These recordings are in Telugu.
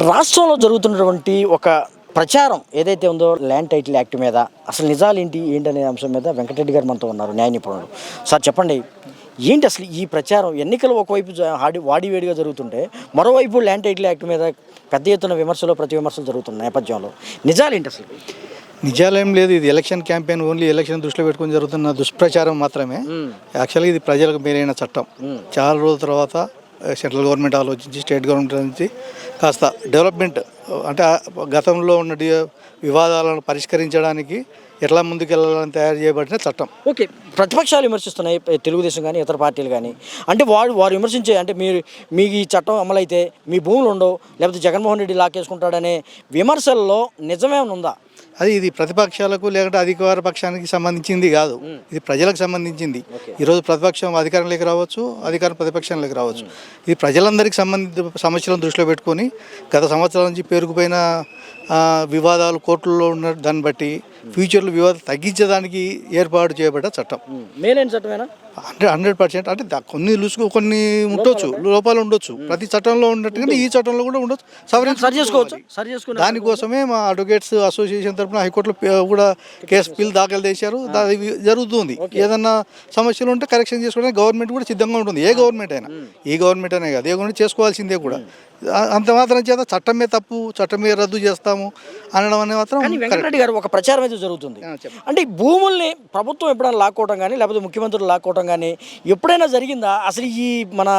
రాష్ట్రంలో జరుగుతున్నటువంటి ఒక ప్రచారం ఏదైతే ఉందో ల్యాండ్ టైటిల్ యాక్ట్ మీద అసలు నిజాలు ఏంటనే అంశం మీద వెంకటరెడ్డి గారు మనతో ఉన్నారు, న్యాయ నిపుణులు. సార్ చెప్పండి, ఏంటి అసలు ఈ ప్రచారం? ఎన్నికలు ఒకవైపు వాడివేడిగా జరుగుతుంటే మరోవైపు ల్యాండ్ టైటిల్ యాక్ట్ మీద పెద్ద ఎత్తున ప్రతి విమర్శలు జరుగుతున్న నేపథ్యంలో నిజాలేంటి అసలు? నిజాలేం లేదు. ఇది ఎలక్షన్ క్యాంపెయిన్, ఓన్లీ ఎలక్షన్ దృష్టిలో పెట్టుకుని జరుగుతున్న దుష్ప్రచారం మాత్రమే. యాక్చువల్గా ఇది ప్రజలకు మేలైన చట్టం. చాలా రోజుల తర్వాత సెంట్రల్ గవర్నమెంట్ ఆలోచించి, స్టేట్ గవర్నమెంట్ నుంచి కాస్త డెవలప్మెంట్ అంటే గతంలో ఉన్న వివాదాలను పరిష్కరించడానికి ఎట్లా ముందుకెళ్ళాలని తయారు చేయబడిన చట్టం. ఓకే, ప్రతిపక్షాలు విమర్శిస్తున్నాయి, తెలుగుదేశం కానీ ఇతర పార్టీలు కానీ. అంటే వారు విమర్శించే, అంటే మీకు ఈ చట్టం అమలైతే మీ భూములు ఉండవు, లేకపోతే జగన్మోహన్ రెడ్డి లాకేసుకుంటాడనే విమర్శల్లో నిజమేమైనా ఉందా? ఇది ప్రతిపక్షాలకు లేకుంటే అధికార పక్షానికి సంబంధించింది కాదు, ఇది ప్రజలకు సంబంధించింది. ఈరోజు ప్రతిపక్షం అధికారంలోకి రావచ్చు, అధికారం ప్రతిపక్షంలోకి రావచ్చు. ఇది ప్రజలందరికీ సంబంధించిన సమస్యలను దృష్టిలో పెట్టుకొని గత సంవత్సరాల నుంచి పేరుకుపోయిన వివాదాలు కోర్టుల్లో ఉన్న దాన్ని బట్టి ఫ్యూచర్లో వివాదం తగ్గించడానికి ఏర్పాటు చేయబడ్డ చట్టం. మేలైన చట్టమేనా? 100%. అంటే కొన్ని ఉండొచ్చు, లోపాలు ఉండొచ్చు, ప్రతి చట్టంలో ఉన్నట్టుగా ఈ చట్టంలో కూడా ఉండొచ్చు, సరి చేసుకోవచ్చు. దానికోసమే మా అడ్వకేట్స్ అసోసియేషన్ తరఫున హైకోర్టులో కూడా బిల్ దాఖలు చేశారు. అది జరుగుతుంది. ఏదన్నా సమస్యలు ఉంటే కరెక్షన్ చేసుకోవడానికి గవర్నమెంట్ కూడా సిద్ధంగా ఉంటుంది. ఏ గవర్నమెంట్ అయినా, ఈ గవర్నమెంట్ అనే కాదు, ఏ గవర్నమెంట్ చేసుకోవాల్సిందే కూడా. అంత మాత్రం చేత చట్టమే తప్పు, చట్టమే రద్దు చేస్తాము అనడం అనే మాత్రం. వెంకటరెడ్డి గారు, ఒక ప్రచారం అయితే జరుగుతుంది, అంటే భూముల్ని ప్రభుత్వం ఎప్పుడైనా లాక్కోవడం కానీ లేకపోతే ముఖ్యమంత్రులు లాక్కోవడం కానీ ఎప్పుడైనా జరిగిందా అసలు ఈ మన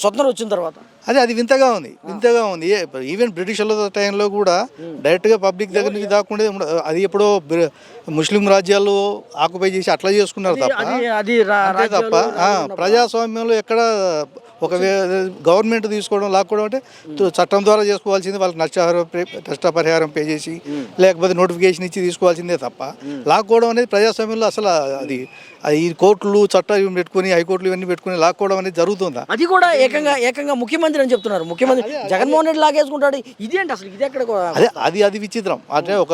స్వతంత్రం వచ్చిన తర్వాత? అది వింతగా ఉంది. ఈవెన్ బ్రిటిషర్ల టైంలో కూడా డైరెక్ట్గా పబ్లిక్ దగ్గర నుంచి దాక్కుండే. అది ఎప్పుడో ముస్లిం రాజ్యాలు ఆక్యుపై చేసి అట్లా చేసుకున్నారు తప్ప ప్రజాస్వామ్యంలో ఎక్కడ ఒక గవర్నమెంట్ తీసుకోవడం, లాక్కోవడం అంటే చట్టం ద్వారా చేసుకోవాల్సింది. వాళ్ళకి నష్టపరిహారం పే చేసి లేకపోతే నోటిఫికేషన్ ఇచ్చి తీసుకోవాల్సిందే తప్ప లాక్కోవడం అనేది ప్రజాస్వామ్యంలో అసలు అది ఈ కోర్టులు చట్టాలు పెట్టుకుని, హైకోర్టులు ఇవన్నీ పెట్టుకుని లాక్కోవడం అనేది జరుగుతుందా? అది కూడా ఏకంగా ముఖ్యమంత్రి అని చెప్తున్నారు. ముఖ్యమంత్రి జగన్మోహన్ రెడ్డి లాగేసుకుంటాడు. ఇదేంటి అసలు? ఇది ఎక్కడ? అది విచిత్రం. అంటే ఒక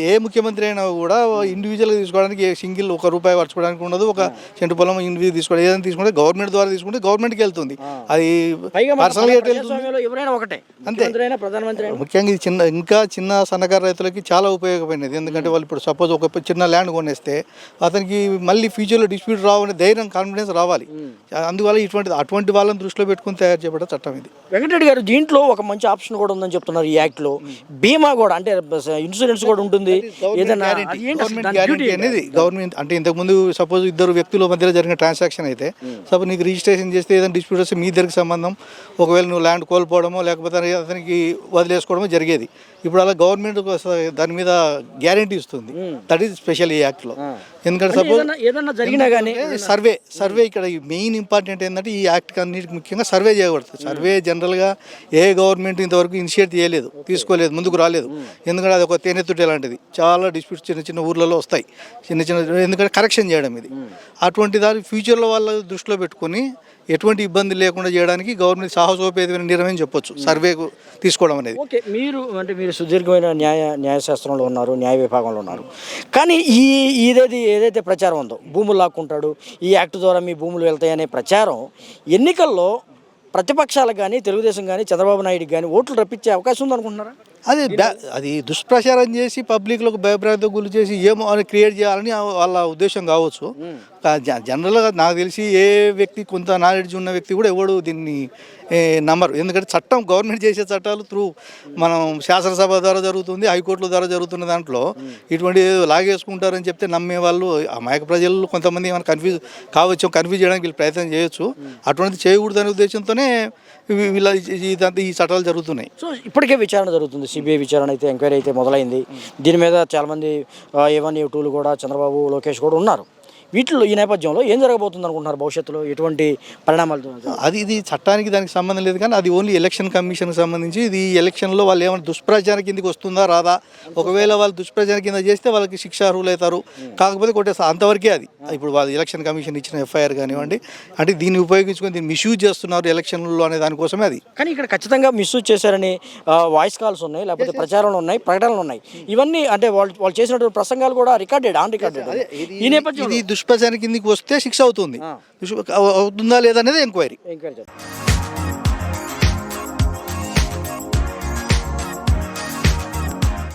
ఏ ముఖ్యమంత్రి అయినా కూడా ఇండివిజువల్గా తీసుకోవడానికి సింగిల్ ₹1 పరచుకోవడానికి ఉండదు. ఒక సెంటు పొలం ఇండివిజువల్ తీసుకోవడం, ఏదైనా తీసుకుంటే గవర్నమెంట్ ద్వారా తీసుకుంటే గవర్నమెంట్కి వెళ్తుంది. అది పర్సనల్గా ఎవరైనా ఒకటే, అంతే. ప్రధానమంత్రి ముఖ్యంగా ఇది చిన్న సన్నకారు రైతులకి చాలా ఉపయోగపడినది. ఎందుకంటే వాళ్ళు ఇప్పుడు సపోజ్ ఒక చిన్న ల్యాండ్ కొనేస్తే అతనికి మళ్ళీ ఫ్యూచర్లో డిస్ప్యూట్ రావనే ధైర్యం, కాన్ఫిడెన్స్ రావాలి. అందువల్ల అటువంటి వాళ్ళని దృష్టిలో పెట్టుకుని తయారు చేయబడ్డ చట్టం ఇది. వెంకటరెడ్డి గారు, దీంట్లో ఒక మంచి ఆప్షన్ కూడా ఉందని చెప్తున్నారు ఈ యాక్ట్ లో. బీమా కూడా, అంటే ఇన్సూరెన్స్ కూడా ఉంటుంది. గవర్నమెంట్ అంటే ఇంతకుముందు సపోజ్ ఇద్దరు వ్యక్తుల మధ్యలో జరిగిన ట్రాన్సాక్షన్ అయితే, సపోజ్ నీకు రిజిస్ట్రేషన్ చేస్తే ఏదైనా డిస్ప్యూట్ వస్తే మీ ఇద్దరికి సంబంధం, ఒకవేళ నువ్వు ల్యాండ్ కోల్పోవడమో లేకపోతే అతనికి వదిలేసుకోవడమో జరిగేది. ఇప్పుడు అలా గవర్నమెంట్ దాని మీద గ్యారంటీ ఇస్తుంది. దట్ ఈస్ స్పెషల్ ఈ యాక్ట్ లో. ఎందుకంటే సపోజ్ ఏదన్నా జరిగినా కానీ సర్వే ఇక్కడ మెయిన్ ఇంపార్టెంట్ ఏంటంటే ఈ యాక్ట్ అన్నిటికి ముఖ్యంగా సర్వే చేయబడుతుంది. సర్వే జనరల్గా ఏ గవర్నమెంట్ ఇంతవరకు ఇనిషియేట్ తీసుకోలేదు, ముందుకు రాలేదు. ఎందుకంటే అది ఒక తేనెత్తుట లాంటిది. చాలా డిస్ప్యూట్స్ చిన్న ఊర్లలో వస్తాయి, ఎందుకంటే కరెక్షన్ చేయడం ఇది. అటువంటి దాని ఫ్యూచర్లో వాళ్ళ దృష్టిలో పెట్టుకుని ఎటువంటి ఇబ్బంది లేకుండా చేయడానికి గవర్నమెంట్ సాహసోపేతమైన నిర్ణయం చెప్పొచ్చు సర్వే తీసుకోవడం అనేది. ఓకే, మీరు సుదీర్ఘమైన న్యాయశాస్త్రంలో ఉన్నారు, న్యాయ విభాగంలో ఉన్నారు. కానీ ఏదైతే ప్రచారం ఉందో, భూములు లాక్కుంటాడు, ఈ యాక్ట్ ద్వారా మీ భూములు వెళ్తాయనే ప్రచారం ఎన్నికల్లో ప్రతిపక్షాలకు కానీ, తెలుగుదేశం కానీ, చంద్రబాబు నాయుడుకి కానీ ఓట్లు రప్పించే అవకాశం ఉందనుకుంటున్నారా? అది దుష్ప్రచారం చేసి పబ్లిక్లకు భయభ్రాంతికి గురి చేసి ఏమో అని క్రియేట్ చేయాలని వాళ్ళ ఉద్దేశం కావచ్చు. జనరల్గా నాకు తెలిసి ఏ వ్యక్తి, కొంత నాలెడ్జ్ ఉన్న వ్యక్తి కూడా ఎవడు దీన్ని నమ్మరు. ఎందుకంటే చట్టం, గవర్నమెంట్ చేసే చట్టాలు త్రూ మనం శాసనసభ ద్వారా జరుగుతుంది, హైకోర్టుల ద్వారా జరుగుతున్న దాంట్లో ఇటువంటి లాగేసుకుంటారని చెప్తే నమ్మే వాళ్ళు, అమాయక ప్రజలు కొంతమంది ఏమైనా కన్ఫ్యూజ్ చేయడానికి వీళ్ళు ప్రయత్నం చేయొచ్చు. అటువంటిది చేయకూడదు అనే ఉద్దేశంతోనే ఈ చట్టాలు జరుగుతున్నాయి. సో ఇప్పటికే విచారణ జరుగుతుంది, సిబిఐ విచారణ అయితే, ఎంక్వైరీ అయితే మొదలైంది. దీని మీద చాలామంది A1 A2 కూడా, చంద్రబాబు, లోకేష్ కూడా ఉన్నారు. వీటిలో ఈ నేపథ్యంలో ఏం జరగబోతుంది అనుకుంటున్నారు భవిష్యత్తులో? ఎటువంటి పరిణామాలు? ఇది చట్టానికి దానికి సంబంధం లేదు, కానీ అది ఓన్లీ ఎలక్షన్ కమిషన్కి సంబంధించి. ఇది ఎలక్షన్లో వాళ్ళు ఏమైనా దుష్ప్రచారం కిందకి వస్తుందా రాదా? ఒకవేళ వాళ్ళు దుష్ప్రచారం కింద చేస్తే వాళ్ళకి శిక్షార్హులు అవుతారు. కాకపోతే కొట్టేస్తారు, అంతవరకే అది. ఇప్పుడు వాళ్ళు ఎలక్షన్ కమిషన్ ఇచ్చిన FIR కానివ్వండి, అంటే దీన్ని ఉపయోగించుకొని దీన్ని మిస్యూజ్ చేస్తున్నారు ఎలక్షన్లో అనే దానికోసమే అది. కానీ ఇక్కడ ఖచ్చితంగా మిస్యూజ్ చేశారని వాయిస్ కాల్స్ ఉన్నాయి, లేకపోతే ప్రచారాలు ఉన్నాయి, ప్రకటనలు ఉన్నాయి. ఇవన్నీ అంటే వాళ్ళు చేసినటువంటి ప్రసంగాలు కూడా ఆన్ రికార్డెడ్. ఈ నేపథ్యంలో దుష్ప్రచారం కిందకి వస్తే శిక్ష అవుతుంది. అవుతుందా లేదా అనేది ఎంక్వైరీ.